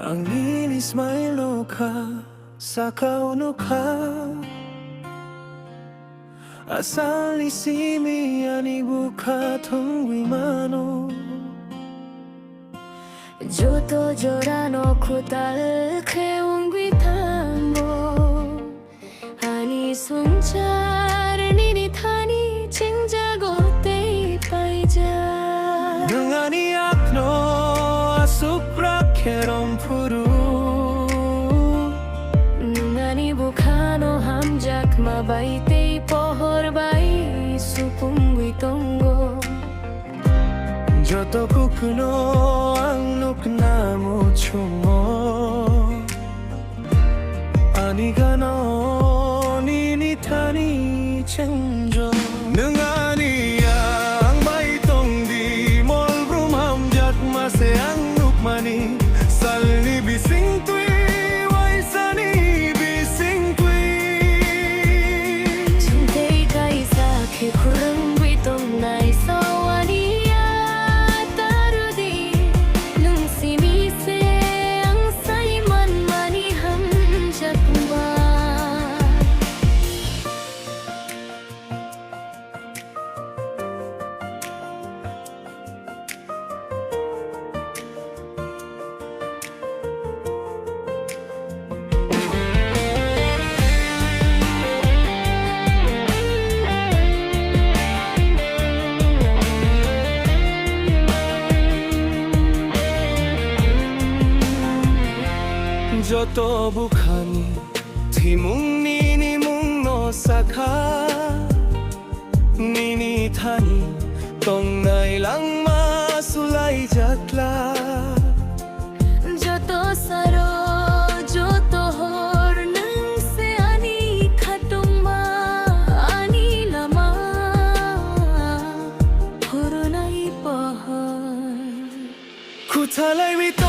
Ang inis may luka sa kaunuka. Asal isimi ani buka tungwi mano. Joto jorano kutal keungwi tambo. Ani sungchar nini thani chingjago te paija. Nungani akno asupra kerom puru. Nungani bukano hamjak mabaite pohor bai supungwi tongo. Joto kukuno ang nuknamo chumo. Aniga no nini thani chengjo. Nungani ang maitong di molbrum hamjak mase ang nukmani. Salni bising tui waisani bising tui. Chintei kaisa ke kurang bitong nai sawani. Joto bukhani timung nini mung no sakha. Nini thani tong nai lang masulai jatla. Joto saro joto hor nang se ani khatuma ani lama hor nai pahar. Kuthalai wito